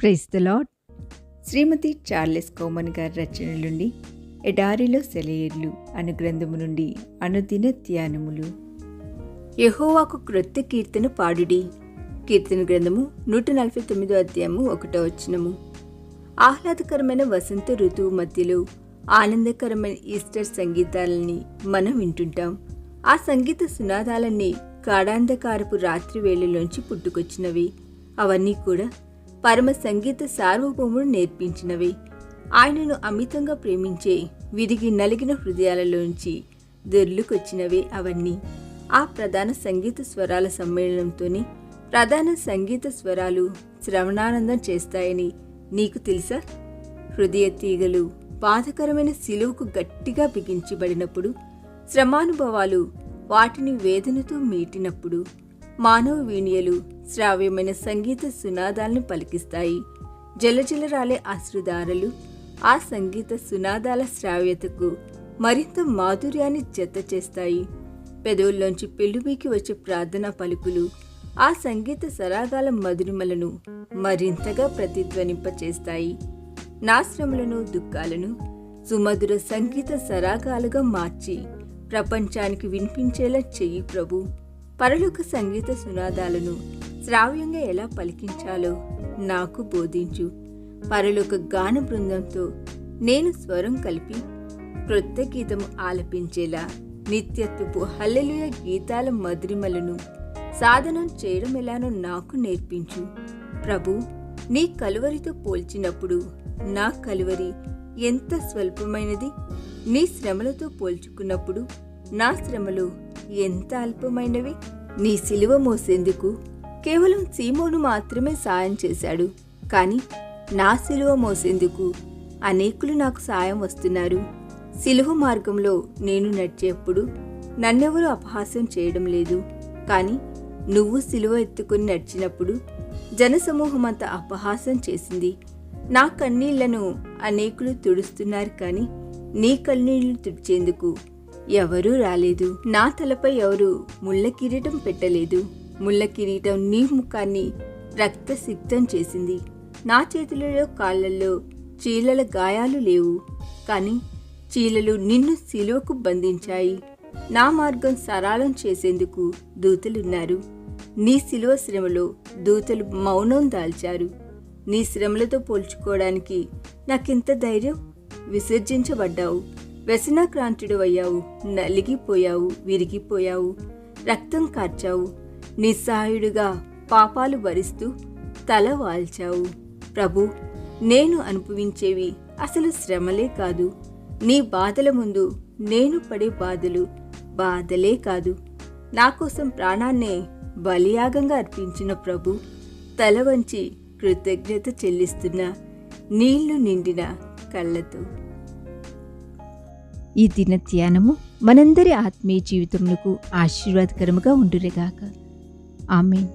Praise the Lord. శ్రీమతి Charles Cowman గారి రచనల నుండి ఎడారిలో సెలయేర్లు అను గ్రంథము నుండి అనుదిన ధ్యానములు. యెహోవాకు క్రొత్త కీర్తన పాడుడి. కీర్తన గ్రంథము 149 అధ్యాయము 1వ వచనము. ఆహ్లాదకరమైన వసంత ఋతువు మధ్యలో ఆనందకరమైన ఈస్టర్ సంగీతాలని మనం వింటుంటాం. ఆ సంగీత సునాదాలన్నీ గాఢాంధకారపు రాత్రి వేళలోంచి పుట్టుకొచ్చినవి. అవన్నీ కూడా పరమ సంగీత సార్వభౌముడు నేర్పించినవి. ఆయనను అమితంగా ప్రేమించే విరిగి నలిగిన హృదయాలలోంచి దొర్లుకొచ్చినవే అవన్నీ. ఆ ప్రధాన సంగీత స్వరాల సమ్మేళనంతోనే ప్రధాన సంగీత స్వరాలు శ్రవణానందం చేస్తాయని నీకు తెలుసా? హృదయ తీగలు బాధకరమైన శిలువకు గట్టిగా బిగించబడినప్పుడు, శ్రమానుభవాలు వాటిని వేదనతో మీటినప్పుడు మానవ వీణియలు శ్రావ్యమైన సంగీత సునాదాలను పలికిస్తాయి. జలజలరాలే అశ్రుధారలు ఆ సంగీత సునాదాల శ్రావ్యతకు మరింత మాధుర్యాన్ని జత చేస్తాయి. పెదవుల్లోంచి పెళ్ళుబీకి వచ్చే ప్రార్థనా పలుకులు ఆ సంగీత సరాగాల మధురిమలను మరింతగా ప్రతిధ్వనింపచేస్తాయి. నా శ్రమలను దుఃఖాలను సుమధుర సంగీత సరాగాలుగా మార్చి ప్రపంచానికి వినిపించేలా చెయ్యి ప్రభు. పరలోక సంగీత సునాదాలను శ్రావ్యంగా ఎలా పలికించాలో నాకు బోధించు. పరలోక గాన బృందంతో నేను స్వరం కలిపి క్రొత్త గీతము ఆలపించేలా నిత్యత్వపు హల్లెలూయా గీతాల మధురిమలను సాధనం చేయడం ఎలానో నాకు నేర్పించు ప్రభు. నీ కలువరితో పోల్చినప్పుడు నా కలువరి ఎంత స్వల్పమైనది. నీ శ్రమలతో పోల్చుకున్నప్పుడు నా శ్రమలు ఎంత అల్పమైనవి. నీ సిలువ మోసేందుకు కేవలం సీమోను మాత్రమే సాయం చేశాడు. కానీ నా సిలువ మోసేందుకు అనేకులు నాకు సాయం వస్తున్నారు. సిలువ మార్గంలో నేను నడిచేప్పుడు నన్నెవరూ అపహాస్యం చేయడం లేదు. కానీ నువ్వు సిలువ ఎత్తుకుని నడిచినప్పుడు జనసమూహమంతా అపహాస్యం చేసింది. నా కన్నీళ్లను అనేకులు తుడుస్తున్నారు, కానీ నీ కన్నీళ్లు తుడిచేందుకు ఎవరూ రాలేదు. నా తలపై ఎవరు ముళ్ళ కిరీటం పెట్టలేదు. ముళ్ళ కిరీటం నీ ముఖాన్ని రక్తసిక్తం చేసింది. నా చేతులలో కాళ్లలో చీలల గాయాలు లేవు, కానీ చీలలు నిన్ను సిలువకు బంధించాయి. నా మార్గం సరళం చేసేందుకు దూతలున్నారు. నీ సిలువ శ్రమలో దూతలు మౌనం దాల్చారు. నీ శ్రమలతో పోల్చుకోవడానికి నాకెంత ధైర్యం. విసర్జించబడ్డావు, వ్యసనాక్రాంతుడు అయ్యావు, నలిగిపోయావు, విరిగిపోయావు, రక్తం కార్చావు, నిస్సహాయుడుగా పాపాలు భరిస్తూ తల వాల్చావు. ప్రభు, నేను అనుభవించేవి అసలు శ్రమలే కాదు. నీ బాధల ముందు నేను పడే బాధలు బాధలే కాదు. నా కోసం ప్రాణాన్నే బలియాగంగా అర్పించిన ప్రభు, తల వంచి కృతజ్ఞత చెల్లిస్తున్న నీళ్లు నిండిన కళ్ళతో. ఈ దిన ధ్యానము మనందరి ఆత్మీయ జీవితములకు ఆశీర్వాదకరముగా ఉండురేగాక. ఆమేన్.